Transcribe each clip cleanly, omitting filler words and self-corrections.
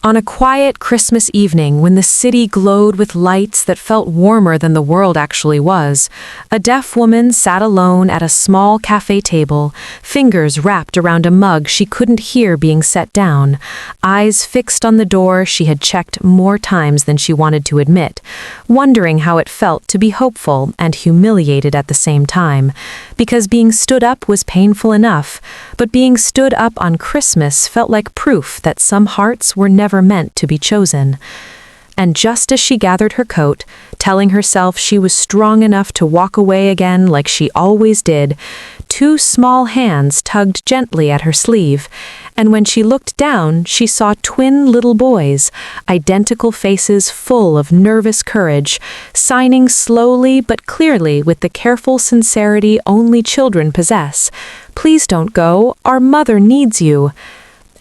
On a quiet Christmas evening when the city glowed with lights that felt warmer than the world actually was, a deaf woman sat alone at a small cafe table, fingers wrapped around a mug she couldn't hear being set down, eyes fixed on the door she had checked more times than she wanted to admit, wondering how it felt to be hopeful and humiliated at the same time, because being stood up was painful enough, but being stood up on Christmas felt like proof that some hearts were never meant to be chosen. And just as she gathered her coat, telling herself she was strong enough to walk away again like she always did, two small hands tugged gently at her sleeve, and when she looked down, she saw twin little boys, identical faces full of nervous courage, signing slowly but clearly with the careful sincerity only children possess, "Please don't go, our mother needs you."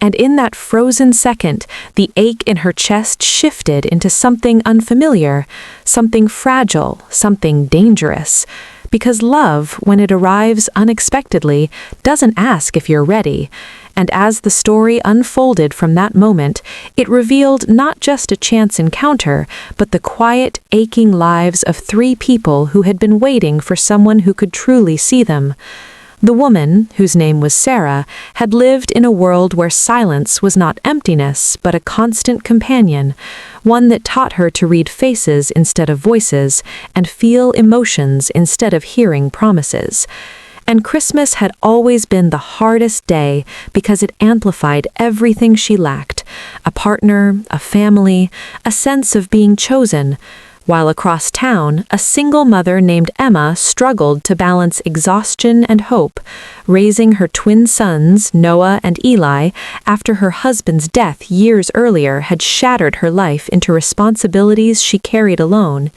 And in that frozen second, the ache in her chest shifted into something unfamiliar, something fragile, something dangerous. Because love, when it arrives unexpectedly, doesn't ask if you're ready. And as the story unfolded from that moment, it revealed not just a chance encounter, but the quiet, aching lives of three people who had been waiting for someone who could truly see them. The woman, whose name was Sarah, had lived in a world where silence was not emptiness, but a constant companion, one that taught her to read faces instead of voices, and feel emotions instead of hearing promises. And Christmas had always been the hardest day because it amplified everything she lacked: a partner, a family, a sense of being chosen. While across town, a single mother named Emma struggled to balance exhaustion and hope, raising her twin sons, Noah and Eli, after her husband's death years earlier had shattered her life into responsibilities she carried alone,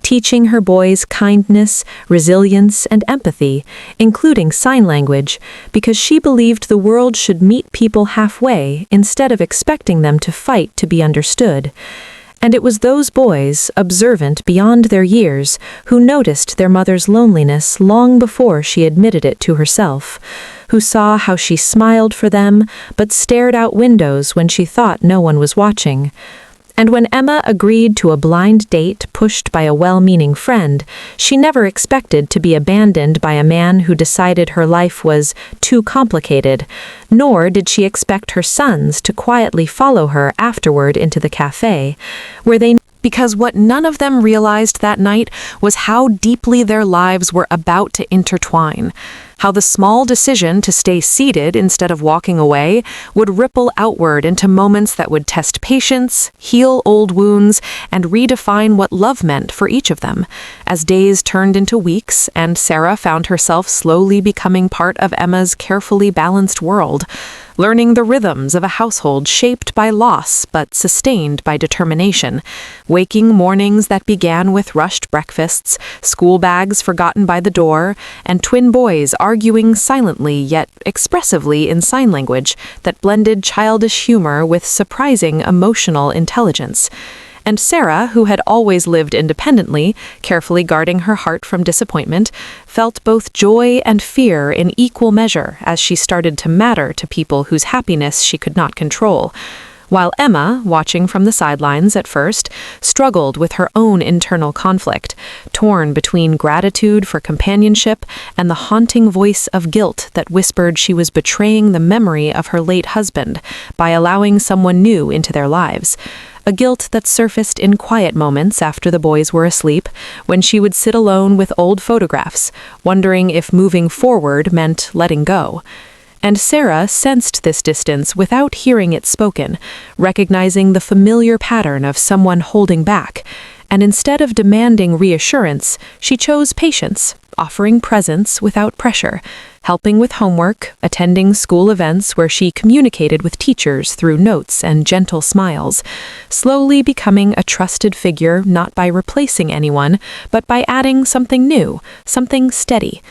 teaching her boys kindness, resilience, and empathy, including sign language, because she believed the world should meet people halfway instead of expecting them to fight to be understood. And it was those boys, observant beyond their years, who noticed their mother's loneliness long before she admitted it to herself, who saw how she smiled for them, but stared out windows when she thought no one was watching. And when Emma agreed to a blind date pushed by a well-meaning friend, she never expected to be abandoned by a man who decided her life was too complicated, nor did she expect her sons to quietly follow her afterward into the cafe, because what none of them realized that night was how deeply their lives were about to intertwine, how the small decision to stay seated instead of walking away would ripple outward into moments that would test patience, heal old wounds, and redefine what love meant for each of them. As days turned into weeks, and Sarah found herself slowly becoming part of Emma's carefully balanced world, learning the rhythms of a household shaped by loss but sustained by determination, waking mornings that began with rushed breakfasts, school bags forgotten by the door, and twin boys arguing silently yet expressively in sign language that blended childish humor with surprising emotional intelligence. And Sarah, who had always lived independently, carefully guarding her heart from disappointment, felt both joy and fear in equal measure as she started to matter to people whose happiness she could not control. While Emma, watching from the sidelines at first, struggled with her own internal conflict, torn between gratitude for companionship and the haunting voice of guilt that whispered she was betraying the memory of her late husband by allowing someone new into their lives. A guilt that surfaced in quiet moments after the boys were asleep, when she would sit alone with old photographs, wondering if moving forward meant letting go. And Sarah sensed this distance without hearing it spoken, recognizing the familiar pattern of someone holding back. And instead of demanding reassurance, she chose patience, offering presence without pressure, helping with homework, attending school events where she communicated with teachers through notes and gentle smiles, slowly becoming a trusted figure not by replacing anyone, but by adding something new, something steady.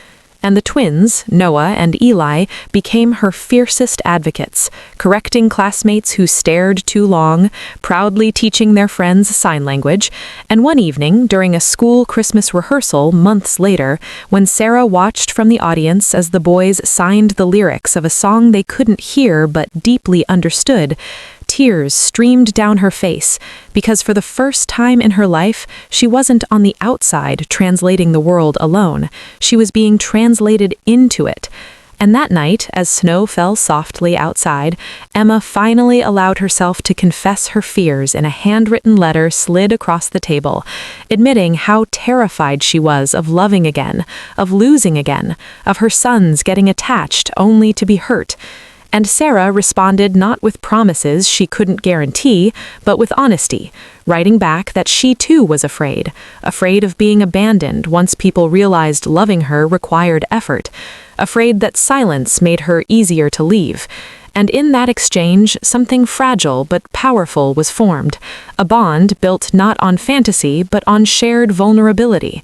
And the twins, Noah and Eli, became her fiercest advocates, correcting classmates who stared too long, proudly teaching their friends sign language. And one evening, during a school Christmas rehearsal months later, when Sarah watched from the audience as the boys signed the lyrics of a song they couldn't hear but deeply understood, tears streamed down her face, because for the first time in her life, she wasn't on the outside translating the world alone. She was being translated into it. And that night, as snow fell softly outside, Emma finally allowed herself to confess her fears in a handwritten letter slid across the table, admitting how terrified she was of loving again, of losing again, of her sons getting attached only to be hurt. And Sarah responded not with promises she couldn't guarantee, but with honesty, writing back that she too was afraid of being abandoned once people realized loving her required effort, afraid that silence made her easier to leave. And in that exchange, something fragile but powerful was formed, a bond built not on fantasy but on shared vulnerability.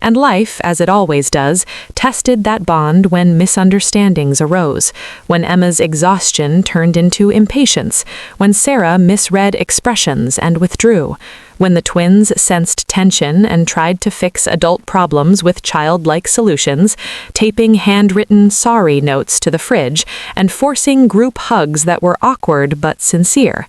And life, as it always does, tested that bond when misunderstandings arose, when Emma's exhaustion turned into impatience, when Sarah misread expressions and withdrew, when the twins sensed tension and tried to fix adult problems with childlike solutions, taping handwritten sorry notes to the fridge and forcing group hugs that were awkward but sincere.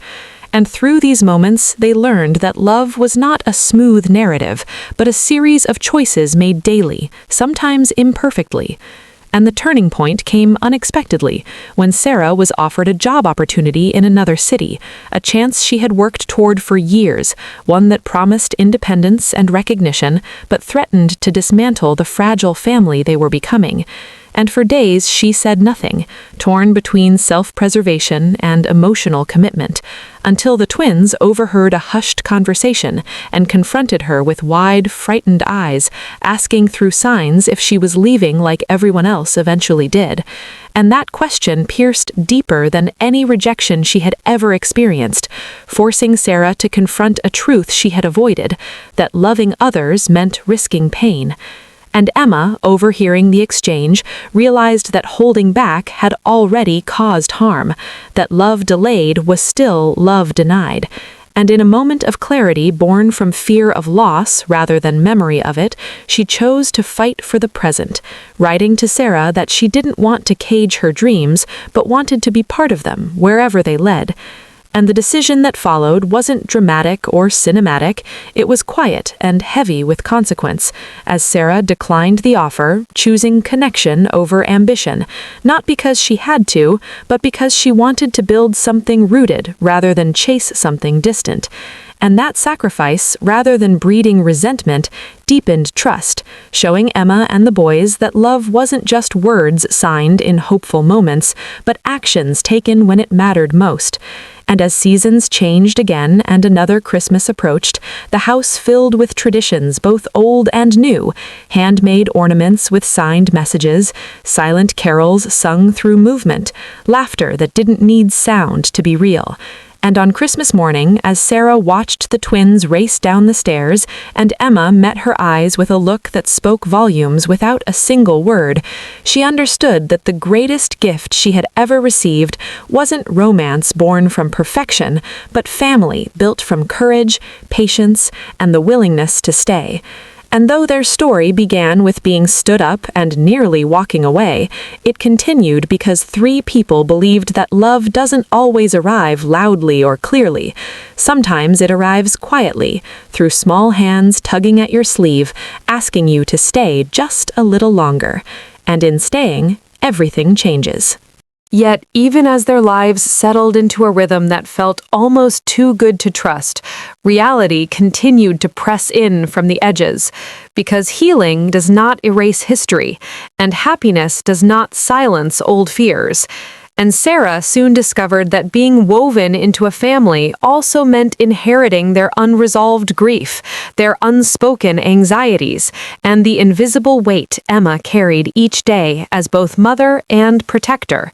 And through these moments, they learned that love was not a smooth narrative, but a series of choices made daily, sometimes imperfectly. And the turning point came unexpectedly, when Sarah was offered a job opportunity in another city, a chance she had worked toward for years, one that promised independence and recognition, but threatened to dismantle the fragile family they were becoming. And for days she said nothing, torn between self-preservation and emotional commitment, until the twins overheard a hushed conversation and confronted her with wide, frightened eyes, asking through signs if she was leaving like everyone else eventually did. And that question pierced deeper than any rejection she had ever experienced, forcing Sarah to confront a truth she had avoided, that loving others meant risking pain. And Emma, overhearing the exchange, realized that holding back had already caused harm, that love delayed was still love denied. And in a moment of clarity born from fear of loss rather than memory of it, she chose to fight for the present, writing to Sarah that she didn't want to cage her dreams, but wanted to be part of them, wherever they led. And the decision that followed wasn't dramatic or cinematic, it was quiet and heavy with consequence, as Sarah declined the offer, choosing connection over ambition, not because she had to, but because she wanted to build something rooted rather than chase something distant. And that sacrifice, rather than breeding resentment, deepened trust, showing Emma and the boys that love wasn't just words signed in hopeful moments, but actions taken when it mattered most. And as seasons changed again and another Christmas approached, the house filled with traditions both old and new, handmade ornaments with signed messages, silent carols sung through movement, laughter that didn't need sound to be real. And on Christmas morning, as Sarah watched the twins race down the stairs, and Emma met her eyes with a look that spoke volumes without a single word, she understood that the greatest gift she had ever received wasn't romance born from perfection, but family built from courage, patience, and the willingness to stay. And though their story began with being stood up and nearly walking away, it continued because 3 people believed that love doesn't always arrive loudly or clearly. Sometimes it arrives quietly, through small hands tugging at your sleeve, asking you to stay just a little longer. And in staying, everything changes. Yet, even as their lives settled into a rhythm that felt almost too good to trust, reality continued to press in from the edges, because healing does not erase history, and happiness does not silence old fears. And Sarah soon discovered that being woven into a family also meant inheriting their unresolved grief, their unspoken anxieties, and the invisible weight Emma carried each day as both mother and protector.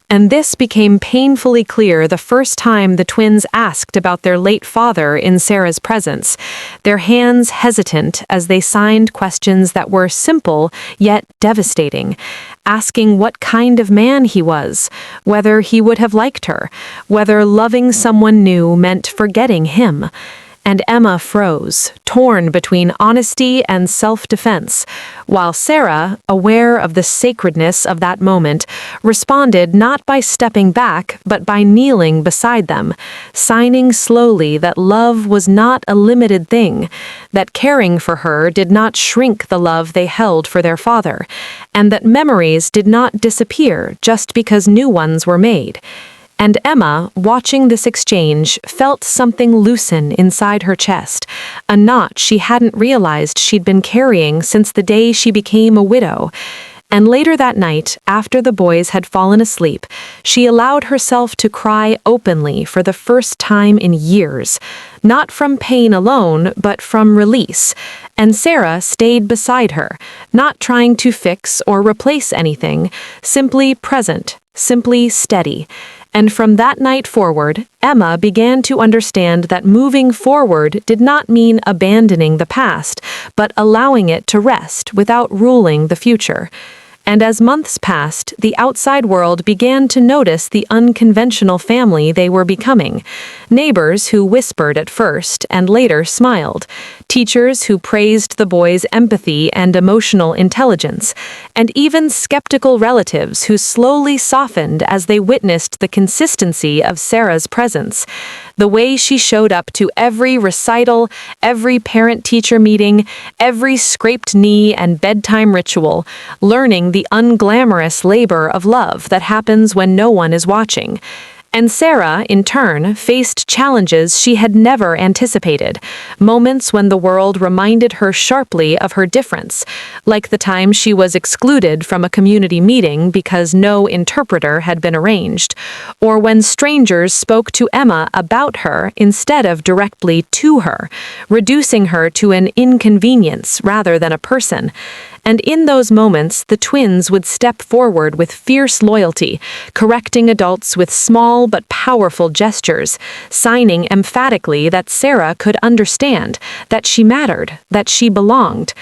And this became painfully clear the first time the twins asked about their late father in Sarah's presence, their hands hesitant as they signed questions that were simple yet devastating, asking what kind of man he was, whether he would have liked her, whether loving someone new meant forgetting him. and Emma froze, torn between honesty and self-defense, while Sarah, aware of the sacredness of that moment, responded not by stepping back, but by kneeling beside them, signing slowly that love was not a limited thing, that caring for her did not shrink the love they held for their father, and that memories did not disappear just because new ones were made. And Emma, watching this exchange, felt something loosen inside her chest, a knot she hadn't realized she'd been carrying since the day she became a widow. And later that night, after the boys had fallen asleep, she allowed herself to cry openly for the first time in years, not from pain alone, but from release. And Sarah stayed beside her, not trying to fix or replace anything, simply present, simply steady. And from that night forward, Emma began to understand that moving forward did not mean abandoning the past, but allowing it to rest without ruling the future. And as months passed, the outside world began to notice the unconventional family they were becoming. Neighbors who whispered at first and later smiled. Teachers who praised the boys' empathy and emotional intelligence. And even skeptical relatives who slowly softened as they witnessed the consistency of Sarah's presence. The way she showed up to every recital, every parent-teacher meeting, every scraped knee and bedtime ritual, learning the unglamorous labor of love that happens when no one is watching. And Sarah, in turn, faced challenges she had never anticipated, moments when the world reminded her sharply of her difference, like the time she was excluded from a community meeting because no interpreter had been arranged, or when strangers spoke to Emma about her instead of directly to her, reducing her to an inconvenience rather than a person. And in those moments, the twins would step forward with fierce loyalty, correcting adults with small but powerful gestures, signing emphatically that Sarah could understand, that she mattered, that she belonged.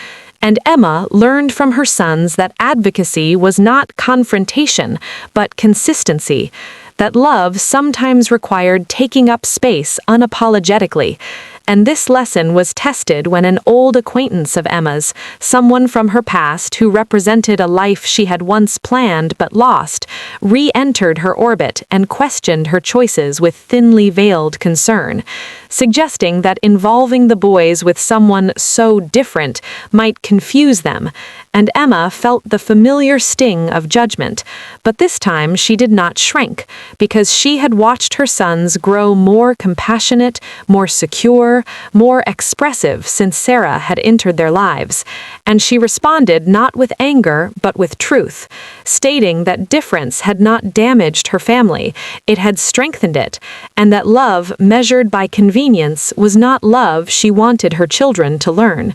And Emma learned from her sons that advocacy was not confrontation, but consistency, that love sometimes required taking up space unapologetically. And this lesson was tested when an old acquaintance of Emma's, someone from her past who represented a life she had once planned but lost, re-entered her orbit and questioned her choices with thinly veiled concern, suggesting that involving the boys with someone so different might confuse them. And Emma felt the familiar sting of judgment, but this time she did not shrink, because she had watched her sons grow more compassionate, more secure, more expressive since Sarah had entered their lives, and she responded not with anger but with truth, stating that difference had not damaged her family, it had strengthened it, and that love measured by convenience was not love she wanted her children to learn.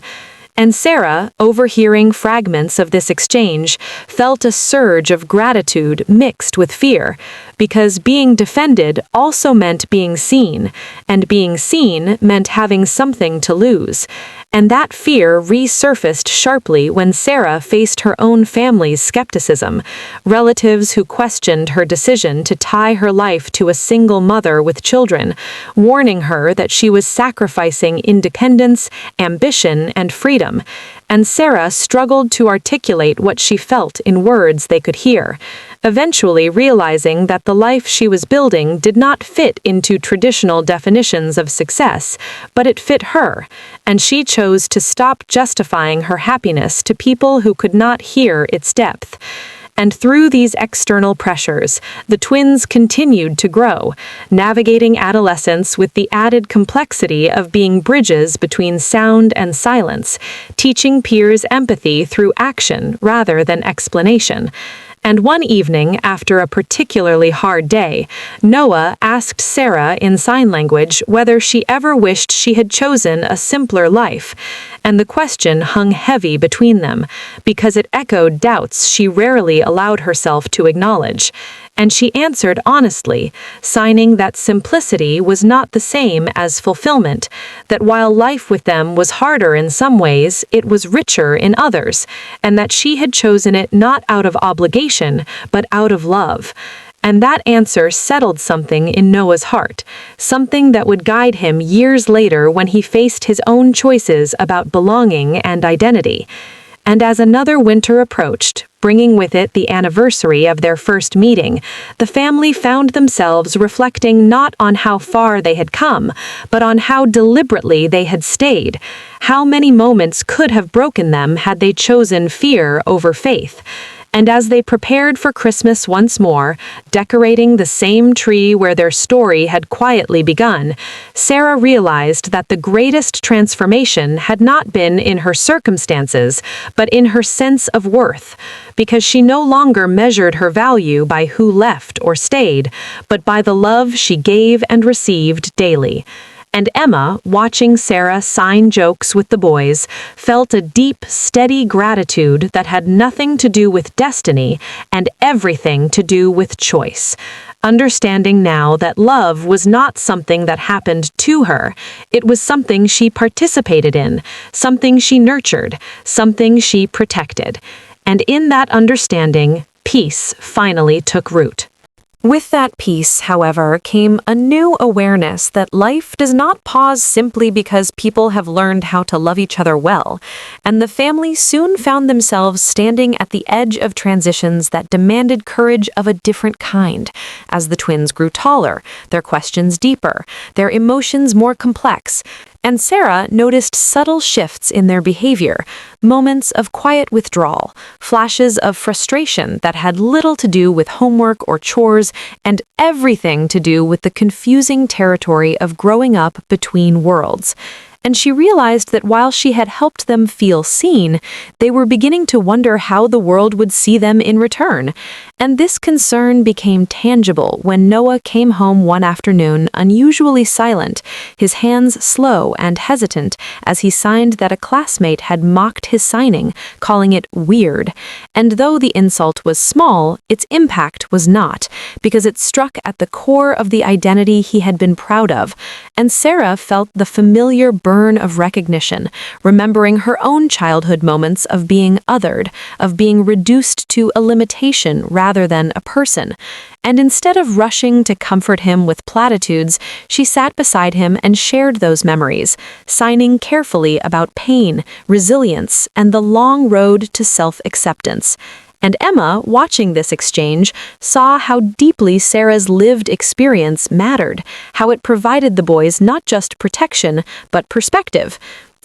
And Sarah, overhearing fragments of this exchange, felt a surge of gratitude mixed with fear, because being defended also meant being seen, and being seen meant having something to lose. And that fear resurfaced sharply when Sarah faced her own family's skepticism, relatives who questioned her decision to tie her life to a single mother with children, warning her that she was sacrificing independence, ambition, and freedom. And Sarah struggled to articulate what she felt in words they could hear, eventually realizing that the life she was building did not fit into traditional definitions of success, but it fit her, and she chose to stop justifying her happiness to people who could not hear its depth. And through these external pressures, the twins continued to grow, navigating adolescence with the added complexity of being bridges between sound and silence, teaching peers empathy through action rather than explanation. And one evening, after a particularly hard day, Noah asked Sarah in sign language whether she ever wished she had chosen a simpler life, and the question hung heavy between them, because it echoed doubts she rarely allowed herself to acknowledge. And she answered honestly, signing that simplicity was not the same as fulfillment, that while life with them was harder in some ways, it was richer in others, and that she had chosen it not out of obligation, but out of love. And that answer settled something in Noah's heart, something that would guide him years later when he faced his own choices about belonging and identity. And as another winter approached, bringing with it the anniversary of their first meeting, the family found themselves reflecting not on how far they had come, but on how deliberately they had stayed. How many moments could have broken them had they chosen fear over faith. And as they prepared for Christmas once more, decorating the same tree where their story had quietly begun, Sarah realized that the greatest transformation had not been in her circumstances, but in her sense of worth, because she no longer measured her value by who left or stayed, but by the love she gave and received daily. And Emma, watching Sarah sign jokes with the boys, felt a deep, steady gratitude that had nothing to do with destiny and everything to do with choice. Understanding now that love was not something that happened to her, it was something she participated in, something she nurtured, something she protected. And in that understanding, peace finally took root. With that peace, however, came a new awareness that life does not pause simply because people have learned how to love each other well, and the family soon found themselves standing at the edge of transitions that demanded courage of a different kind. As the twins grew taller, their questions deeper, their emotions more complex, and Sarah noticed subtle shifts in their behavior, moments of quiet withdrawal, flashes of frustration that had little to do with homework or chores, and everything to do with the confusing territory of growing up between worlds. And she realized that while she had helped them feel seen, they were beginning to wonder how the world would see them in return. And this concern became tangible when Noah came home one afternoon unusually silent, his hands slow and hesitant as he signed that a classmate had mocked his signing, calling it weird. And though the insult was small, its impact was not, because it struck at the core of the identity he had been proud of. And Sarah felt the familiar burn of recognition, remembering her own childhood moments of being othered, of being reduced to a limitation rather than a person. And instead of rushing to comfort him with platitudes, she sat beside him and shared those memories, signing carefully about pain, resilience, and the long road to self-acceptance. And Emma, watching this exchange, saw how deeply Sarah's lived experience mattered, how it provided the boys not just protection, but perspective.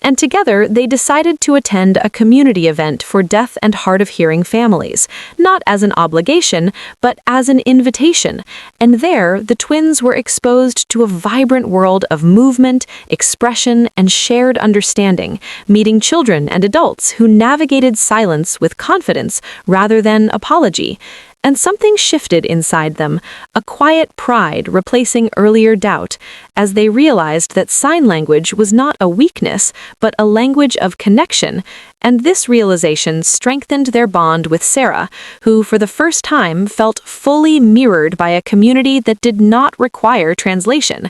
And together, they decided to attend a community event for deaf and hard-of-hearing families, not as an obligation, but as an invitation. And there, the twins were exposed to a vibrant world of movement, expression, and shared understanding, meeting children and adults who navigated silence with confidence rather than apology. And something shifted inside them, a quiet pride replacing earlier doubt, as they realized that sign language was not a weakness, but a language of connection. And this realization strengthened their bond with Sarah, who for the first time felt fully mirrored by a community that did not require translation.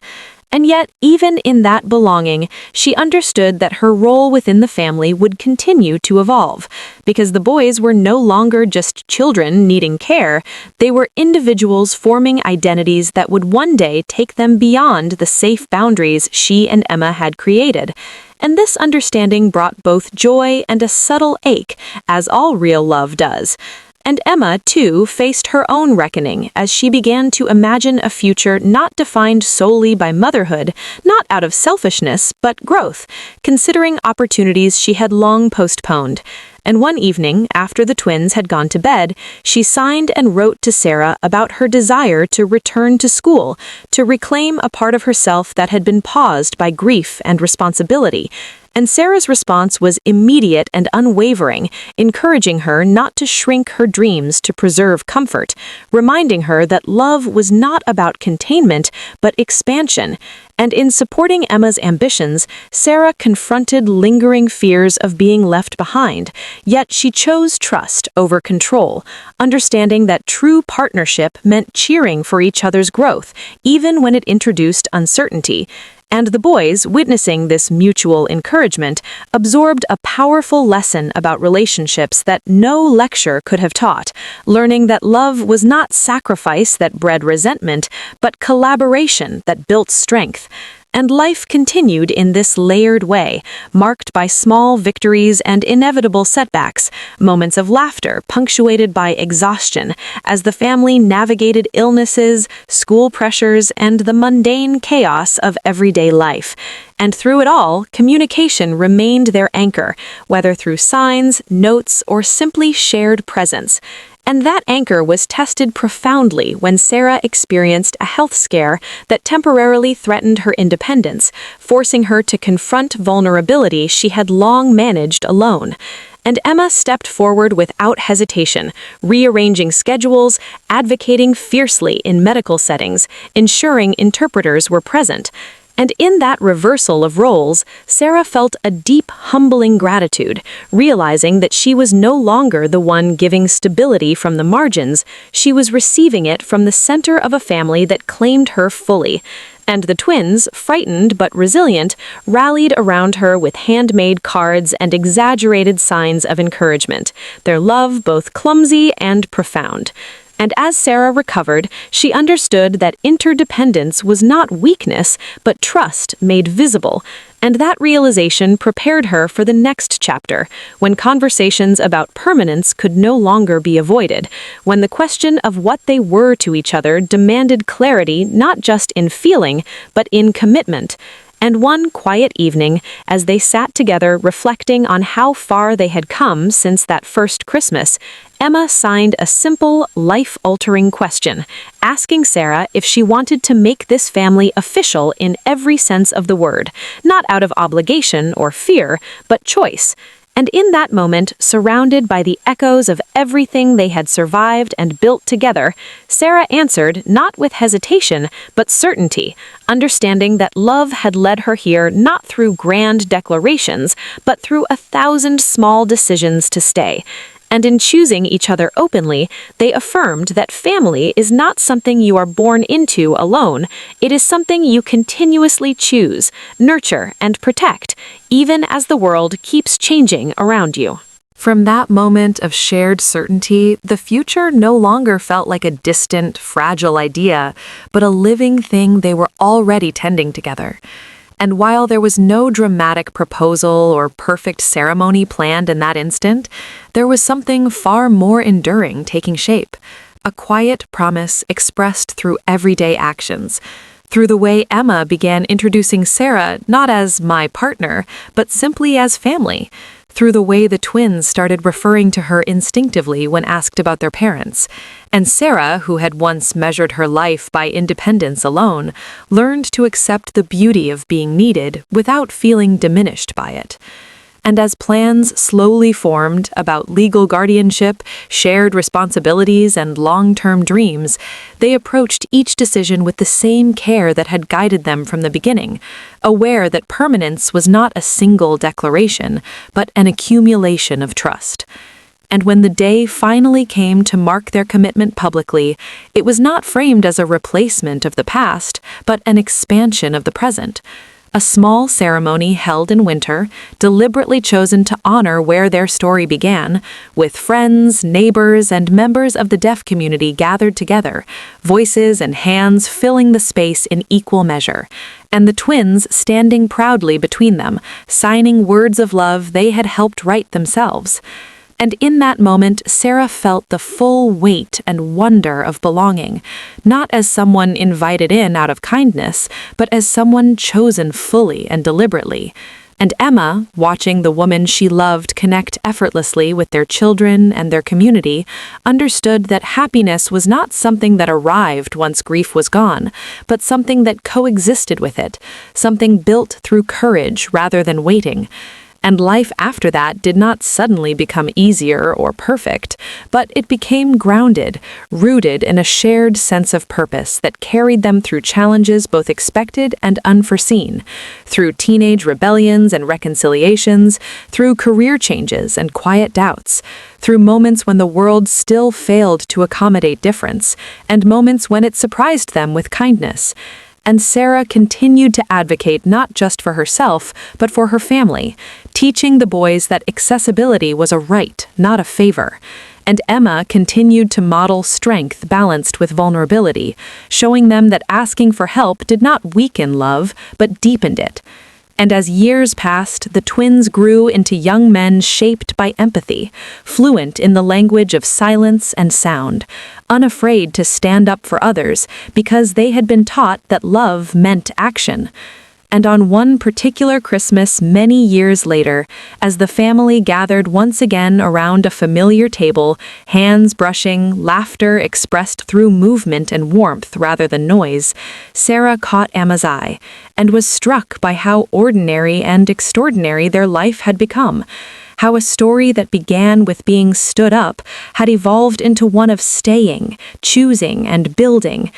And yet, even in that belonging, she understood that her role within the family would continue to evolve, because the boys were no longer just children needing care, they were individuals forming identities that would one day take them beyond the safe boundaries she and Emma had created. And this understanding brought both joy and a subtle ache, as all real love does. And Emma, too, faced her own reckoning as she began to imagine a future not defined solely by motherhood, not out of selfishness, but growth, considering opportunities she had long postponed. And one evening, after the twins had gone to bed, she signed and wrote to Sarah about her desire to return to school, to reclaim a part of herself that had been paused by grief and responsibility. And Sarah's response was immediate and unwavering, encouraging her not to shrink her dreams to preserve comfort, reminding her that love was not about containment, but expansion. And in supporting Emma's ambitions, Sarah confronted lingering fears of being left behind, yet she chose trust over control, understanding that true partnership meant cheering for each other's growth, even when it introduced uncertainty. And the boys, witnessing this mutual encouragement, absorbed a powerful lesson about relationships that no lecture could have taught, learning that love was not sacrifice that bred resentment, but collaboration that built strength. And life continued in this layered way, marked by small victories and inevitable setbacks, moments of laughter punctuated by exhaustion, as the family navigated illnesses, school pressures, and the mundane chaos of everyday life. And through it all, communication remained their anchor, whether through signs, notes, or simply shared presence. And that anchor was tested profoundly when Sarah experienced a health scare that temporarily threatened her independence, forcing her to confront vulnerability she had long managed alone. And Emma stepped forward without hesitation, rearranging schedules, advocating fiercely in medical settings, ensuring interpreters were present. And in that reversal of roles, Sarah felt a deep, humbling gratitude, realizing that she was no longer the one giving stability from the margins, she was receiving it from the center of a family that claimed her fully. And the twins, frightened but resilient, rallied around her with handmade cards and exaggerated signs of encouragement, their love both clumsy and profound. And as Sarah recovered, she understood that interdependence was not weakness, but trust made visible. And that realization prepared her for the next chapter, when conversations about permanence could no longer be avoided, when the question of what they were to each other demanded clarity not just in feeling, but in commitment. And one quiet evening, as they sat together reflecting on how far they had come since that first Christmas, Emma signed a simple, life-altering question, asking Sarah if she wanted to make this family official in every sense of the word, not out of obligation or fear, but choice. And in that moment, surrounded by the echoes of everything they had survived and built together, Sarah answered not with hesitation, but certainty, understanding that love had led her here not through grand declarations, but through 1,000 small decisions to stay. And in choosing each other openly, they affirmed that family is not something you are born into alone. It is something you continuously choose, nurture, and protect, even as the world keeps changing around you. From that moment of shared certainty, the future no longer felt like a distant, fragile idea, but a living thing they were already tending together. And while there was no dramatic proposal or perfect ceremony planned in that instant, there was something far more enduring taking shape. A quiet promise expressed through everyday actions. Through the way Emma began introducing Sarah not as my partner, but simply as family. Through the way the twins started referring to her instinctively when asked about their parents. And Sarah, who had once measured her life by independence alone, learned to accept the beauty of being needed without feeling diminished by it. And as plans slowly formed about legal guardianship, shared responsibilities, and long-term dreams, they approached each decision with the same care that had guided them from the beginning, aware that permanence was not a single declaration, but an accumulation of trust. And when the day finally came to mark their commitment publicly, it was not framed as a replacement of the past, but an expansion of the present. A small ceremony held in winter, deliberately chosen to honor where their story began, with friends, neighbors, and members of the deaf community gathered together, voices and hands filling the space in equal measure, and the twins standing proudly between them, signing words of love they had helped write themselves. And in that moment, Sarah felt the full weight and wonder of belonging, not as someone invited in out of kindness, but as someone chosen fully and deliberately. And Emma, watching the woman she loved connect effortlessly with their children and their community, understood that happiness was not something that arrived once grief was gone, but something that coexisted with it, something built through courage rather than waiting. And life after that did not suddenly become easier or perfect, but it became grounded, rooted in a shared sense of purpose that carried them through challenges both expected and unforeseen, through teenage rebellions and reconciliations, through career changes and quiet doubts, through moments when the world still failed to accommodate difference, and moments when it surprised them with kindness. and Sarah continued to advocate not just for herself, but for her family, teaching the boys that accessibility was a right, not a favor. And Emma continued to model strength balanced with vulnerability, showing them that asking for help did not weaken love, but deepened it. And as years passed, the twins grew into young men shaped by empathy, fluent in the language of silence and sound, unafraid to stand up for others because they had been taught that love meant action. And on one particular Christmas many years later, as the family gathered once again around a familiar table, hands brushing, laughter expressed through movement and warmth rather than noise, Sarah caught Emma's eye and was struck by how ordinary and extraordinary their life had become. How a story that began with being stood up had evolved into one of staying, choosing, and building.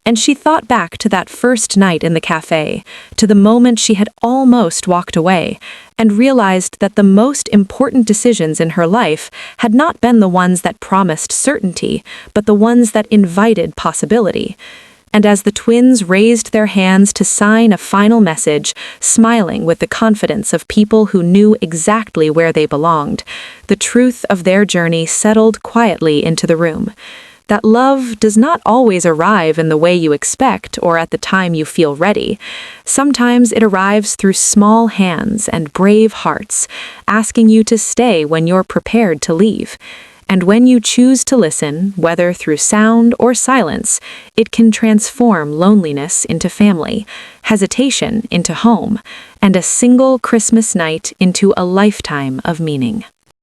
And she thought back to that first night in the cafe, to the moment she had almost walked away, and realized that the most important decisions in her life had not been the ones that promised certainty, but the ones that invited possibility. And as the twins raised their hands to sign a final message, smiling with the confidence of people who knew exactly where they belonged, the truth of their journey settled quietly into the room. That love does not always arrive in the way you expect or at the time you feel ready. Sometimes it arrives through small hands and brave hearts, asking you to stay when you're prepared to leave. And when you choose to listen, whether through sound or silence, it can transform loneliness into family, hesitation into home, and a single Christmas night into a lifetime of meaning.